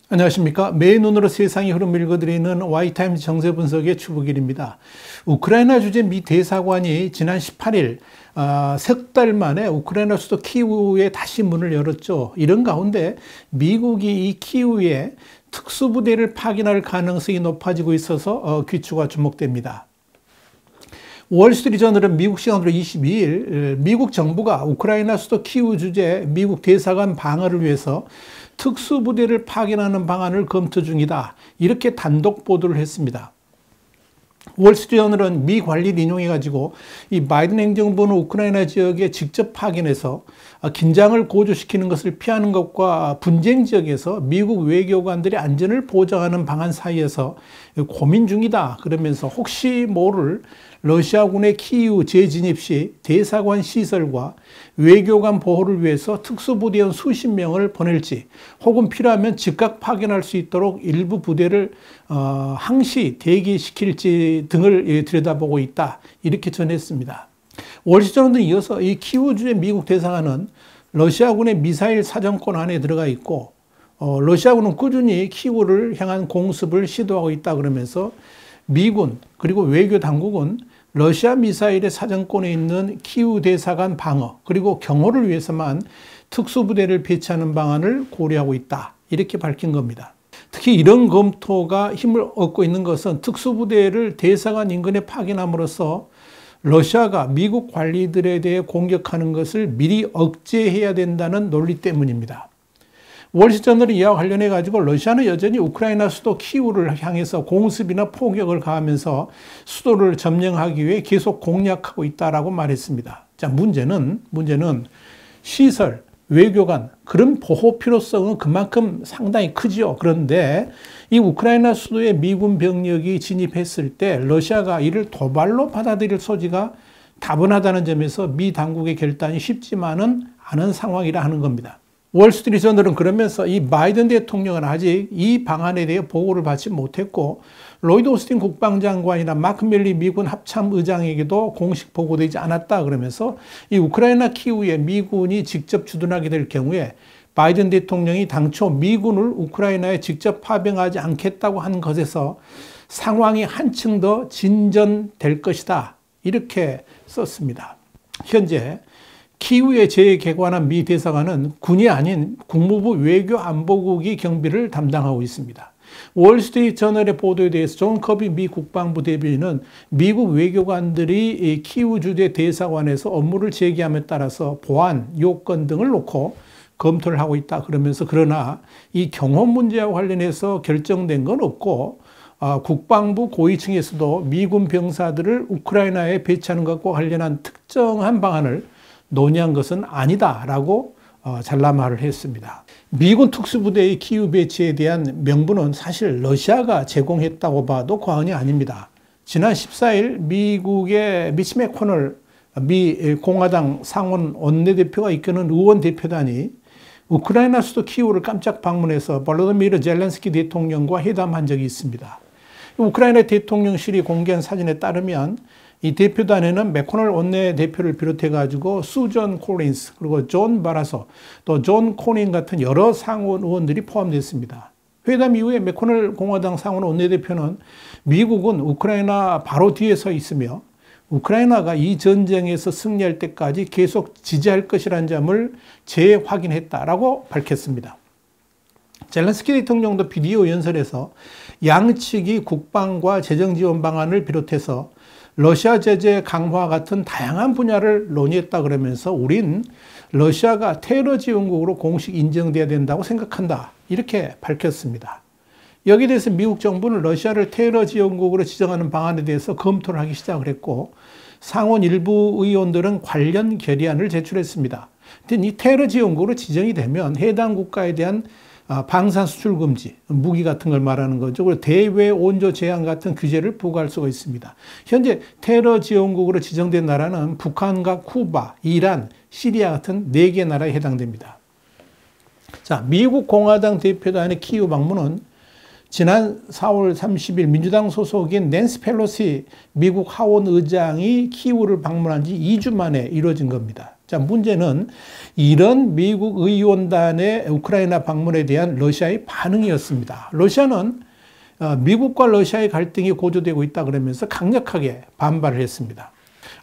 안녕하십니까. 매의 눈으로 세상의 흐름을 읽어드리는 Y타임즈 정세분석의 추부길입니다. 우크라이나 주재 미 대사관이 지난 18일 석 달 만에 우크라이나 수도 키우에 다시 문을 열었죠. 이런 가운데 미국이 이 키우에 특수부대를 파견할 가능성이 높아지고 있어서 귀추가 주목됩니다. 월스트리트저널은 미국 시간으로 22일 미국 정부가 우크라이나 수도 키우 주재 미국 대사관 방어를 위해서 특수부대를 파견하는 방안을 검토 중이다. 이렇게 단독 보도를 했습니다. 월스트리트저널은 미 관리를 인용해가지고 이 바이든 행정부는 우크라이나 지역에 직접 파견해서 긴장을 고조시키는 것을 피하는 것과 분쟁 지역에서 미국 외교관들의 안전을 보장하는 방안 사이에서 고민 중이다. 그러면서 혹시 모를 러시아군의 키이우 재진입 시 대사관 시설과 외교관 보호를 위해서 특수부대원 수십 명을 보낼지 혹은 필요하면 즉각 파견할 수 있도록 일부 부대를 항시 대기시킬지 등을 들여다보고 있다. 이렇게 전했습니다. 월스트리트저널은 이어서 이 키이우 주재 미국 대사관은 러시아군의 미사일 사정권 안에 들어가 있고 러시아군은 꾸준히 키이우를 향한 공습을 시도하고 있다 그러면서 미군 그리고 외교 당국은 러시아 미사일의 사정권에 있는 키이우 대사관 방어 그리고 경호를 위해서만 특수부대를 배치하는 방안을 고려하고 있다. 이렇게 밝힌 겁니다. 특히 이런 검토가 힘을 얻고 있는 것은 특수부대를 대사관 인근에 파견함으로써 러시아가 미국 관리들에 대해 공격하는 것을 미리 억제해야 된다는 논리 때문입니다. 월스트리트저널은 이와 관련해 가지고 러시아는 여전히 우크라이나 수도 키이우를 향해서 공습이나 포격을 가하면서 수도를 점령하기 위해 계속 공략하고 있다라고 말했습니다. 자, 문제는 시설, 외교관 그런 보호 필요성은 그만큼 상당히 크지요. 그런데 이 우크라이나 수도에 미군 병력이 진입했을 때 러시아가 이를 도발로 받아들일 소지가 다분하다는 점에서 미 당국의 결단이 쉽지만은 않은 상황이라 하는 겁니다. 월스트리트저널은 그러면서 이 바이든 대통령은 아직 이 방안에 대해 보고를 받지 못했고 로이드 오스틴 국방장관이나 마크 밀리 미군 합참의장에게도 공식 보고되지 않았다 그러면서 이 우크라이나 키이우에 미군이 직접 주둔하게 될 경우에 바이든 대통령이 당초 미군을 우크라이나에 직접 파병하지 않겠다고 한 것에서 상황이 한층 더 진전될 것이다. 이렇게 썼습니다. 현재 키이우에 재개관한 미 대사관은 군이 아닌 국무부 외교안보국이 경비를 담당하고 있습니다. 월스트리트저널의 보도에 대해서 존 커비 미 국방부 대변인은 미국 외교관들이 키이우 주재 대사관에서 업무를 재개함에 따라서 보안 요건 등을 놓고 검토를 하고 있다 그러면서 그러나 이 경호 문제와 관련해서 결정된 건 없고 국방부 고위층에서도 미군 병사들을 우크라이나에 배치하는 것과 관련한 특정한 방안을 논의한 것은 아니다라고 잘라말을 했습니다. 미군 특수부대의 키이우 배치에 대한 명분은 사실 러시아가 제공했다고 봐도 과언이 아닙니다. 지난 14일 미국의 미치 맥코널 미 공화당 상원 원내대표가 이끄는 의원 대표단이 우크라이나 수도 키이우를 깜짝 방문해서 볼로디미르 젤렌스키 대통령과 회담한 적이 있습니다. 우크라이나 대통령실이 공개한 사진에 따르면 이 대표단에는 맥코널 원내대표를 비롯해 가지고 수전 콜린스 그리고 존 바라소 또 존 코닌 같은 여러 상원 의원들이 포함됐습니다. 회담 이후에 맥코널 공화당 상원 원내대표는 미국은 우크라이나 바로 뒤에 서 있으며 우크라이나가 이 전쟁에서 승리할 때까지 계속 지지할 것이라는 점을 재확인했다라고 밝혔습니다. 젤렌스키 대통령도 비디오 연설에서 양측이 국방과 재정 지원 방안을 비롯해서 러시아 제재 강화 같은 다양한 분야를 논의했다 그러면서 우린 러시아가 테러 지원국으로 공식 인정돼야 된다고 생각한다. 이렇게 밝혔습니다. 여기에 대해서 미국 정부는 러시아를 테러 지원국으로 지정하는 방안에 대해서 검토를 하기 시작을 했고 상원 일부 의원들은 관련 결의안을 제출했습니다. 이 테러 지원국으로 지정이 되면 해당 국가에 대한 방산 수출 금지, 무기 같은 걸 말하는 거죠. 그리고 대외 원조 제한 같은 규제를 부과할 수가 있습니다. 현재 테러 지원국으로 지정된 나라는 북한과 쿠바, 이란, 시리아 같은 4개 나라에 해당됩니다. 자, 미국 공화당 대표단의 키이우 방문은 지난 4월 30일 민주당 소속인 낸시 펠로시 미국 하원 의장이 키이우를 방문한 지 2주 만에 이루어진 겁니다. 자, 문제는 이런 미국 의원단의 우크라이나 방문에 대한 러시아의 반응이었습니다. 러시아는 미국과 러시아의 갈등이 고조되고 있다 그러면서 강력하게 반발을 했습니다.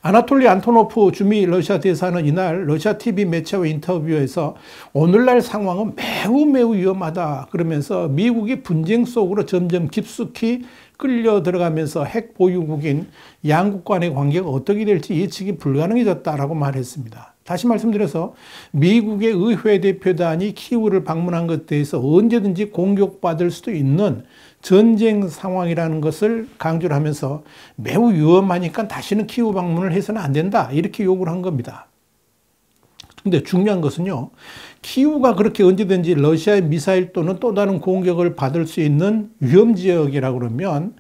아나톨리 안토노프 주미 러시아 대사는 이날 러시아 TV 매체와 인터뷰에서 오늘날 상황은 매우 위험하다 그러면서 미국이 분쟁 속으로 점점 깊숙이 끌려 들어가면서 핵 보유국인 양국 간의 관계가 어떻게 될지 예측이 불가능해졌다라고 말했습니다. 다시 말씀드려서 미국의 의회 대표단이 키이우를 방문한 것에 대해서 언제든지 공격받을 수도 있는 전쟁 상황이라는 것을 강조를 하면서 매우 위험하니까 다시는 키이우 방문을 해서는 안 된다 이렇게 요구를 한 겁니다. 근데 중요한 것은요, 키이우가 그렇게 언제든지 러시아의 미사일 또는 또 다른 공격을 받을 수 있는 위험 지역이라고 그러면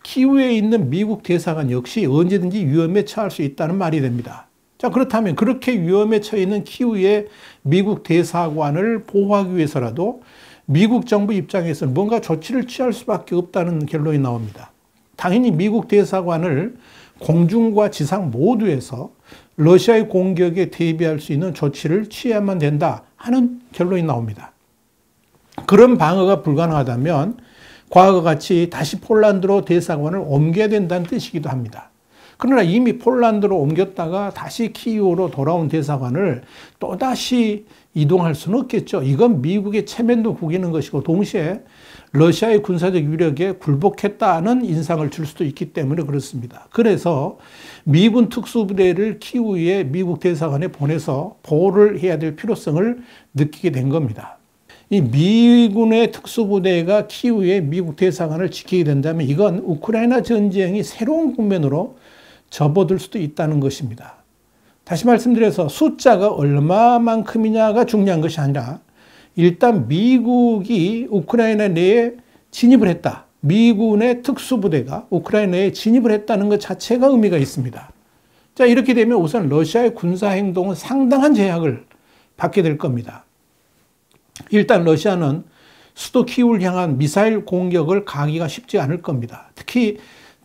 키이우에 있는 미국 대사관 역시 언제든지 위험에 처할 수 있다는 말이 됩니다. 자, 그렇다면 그렇게 위험에 처해 있는 키이우의 미국 대사관을 보호하기 위해서라도 미국 정부 입장에서는 뭔가 조치를 취할 수밖에 없다는 결론이 나옵니다. 당연히 미국 대사관을 공중과 지상 모두에서 러시아의 공격에 대비할 수 있는 조치를 취해야만 된다 하는 결론이 나옵니다. 그런 방어가 불가능하다면 과거와 같이 다시 폴란드로 대사관을 옮겨야 된다는 뜻이기도 합니다. 그러나 이미 폴란드로 옮겼다가 다시 키이우로 돌아온 대사관을 또다시 이동할 수는 없겠죠. 이건 미국의 체면도 구기는 것이고 동시에 러시아의 군사적 위력에 굴복했다는 인상을 줄 수도 있기 때문에 그렇습니다. 그래서 미군 특수부대를 키이우에 미국 대사관에 보내서 보호를 해야 될 필요성을 느끼게 된 겁니다. 이 미군의 특수부대가 키이우의 미국 대사관을 지키게 된다면 이건 우크라이나 전쟁이 새로운 국면으로 접어들 수도 있다는 것입니다. 다시 말씀드려서 숫자가 얼마만큼이냐가 중요한 것이 아니라 일단 미국이 우크라이나 내에 진입을 했다. 미군의 특수부대가 우크라이나에 진입을 했다는 것 자체가 의미가 있습니다. 자, 이렇게 되면 우선 러시아의 군사행동은 상당한 제약을 받게 될 겁니다. 일단 러시아는 수도 키이우를 향한 미사일 공격을 가하기가 쉽지 않을 겁니다. 특히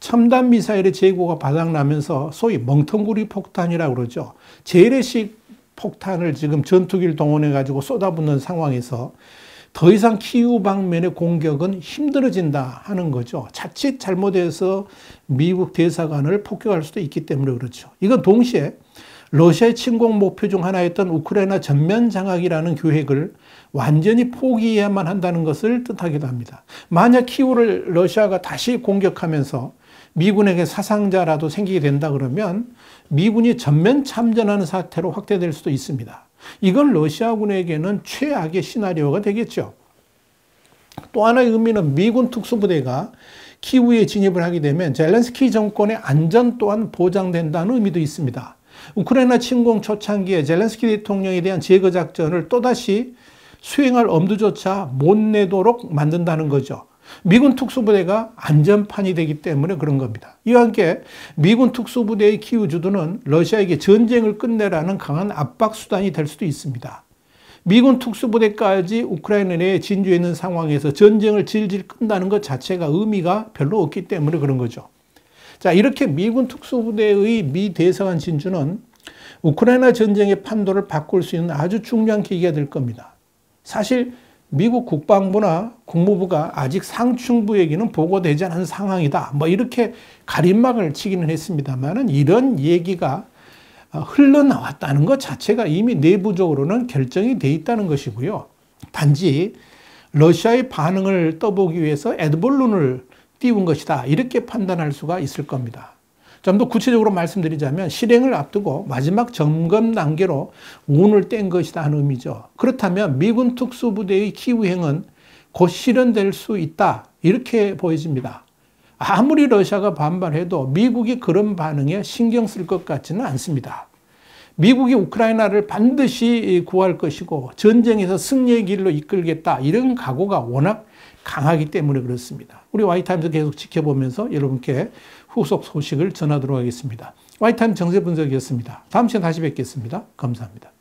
첨단 미사일의 재고가 바닥나면서 소위 멍텅구리 폭탄이라고 그러죠. 재래식 폭탄을 지금 전투기를 동원해 가지고 쏟아붓는 상황에서 더 이상 키이우 방면의 공격은 힘들어진다 하는 거죠. 자칫 잘못해서 미국 대사관을 폭격할 수도 있기 때문에 그렇죠. 이건 동시에 러시아의 침공 목표 중 하나였던 우크라이나 전면 장악이라는 계획을 완전히 포기해야만 한다는 것을 뜻하기도 합니다. 만약 키이우를 러시아가 다시 공격하면서 미군에게 사상자라도 생기게 된다 그러면 미군이 전면 참전하는 사태로 확대될 수도 있습니다. 이건 러시아군에게는 최악의 시나리오가 되겠죠. 또 하나의 의미는 미군 특수부대가 키이우에 진입을 하게 되면 젤렌스키 정권의 안전 또한 보장된다는 의미도 있습니다. 우크라이나 침공 초창기에 젤렌스키 대통령에 대한 제거 작전을 또다시 수행할 엄두조차 못 내도록 만든다는 거죠. 미군 특수부대가 안전판이 되기 때문에 그런 겁니다. 이와 함께 미군 특수부대의 키이우 주도는 러시아에게 전쟁을 끝내라는 강한 압박 수단이 될 수도 있습니다. 미군 특수부대까지 우크라이나 내에 진주해 있는 상황에서 전쟁을 질질 끈다는 것 자체가 의미가 별로 없기 때문에 그런 거죠. 자, 이렇게 미군 특수부대의 미 대사관 진주는 우크라이나 전쟁의 판도를 바꿀 수 있는 아주 중요한 계기가 될 겁니다. 사실 미국 국방부나 국무부가 아직 상층부 얘기는 보고되지 않은 상황이다. 뭐 이렇게 가림막을 치기는 했습니다만 이런 얘기가 흘러나왔다는 것 자체가 이미 내부적으로는 결정이 돼 있다는 것이고요. 단지 러시아의 반응을 떠보기 위해서 애드벌룬을 띄운 것이다. 이렇게 판단할 수가 있을 겁니다. 좀 더 구체적으로 말씀드리자면 실행을 앞두고 마지막 점검 단계로 운을 뗀 것이다 하는 의미죠. 그렇다면 미군 특수부대의 키이우행은 곧 실현될 수 있다. 이렇게 보여집니다. 아무리 러시아가 반발해도 미국이 그런 반응에 신경 쓸 것 같지는 않습니다. 미국이 우크라이나를 반드시 구할 것이고 전쟁에서 승리의 길로 이끌겠다. 이런 각오가 워낙 강하기 때문에 그렇습니다. 우리 와이타임즈 계속 지켜보면서 여러분께 후속 소식을 전하도록 하겠습니다. 와이타임 정세 분석이었습니다. 다음 시간에 다시 뵙겠습니다. 감사합니다.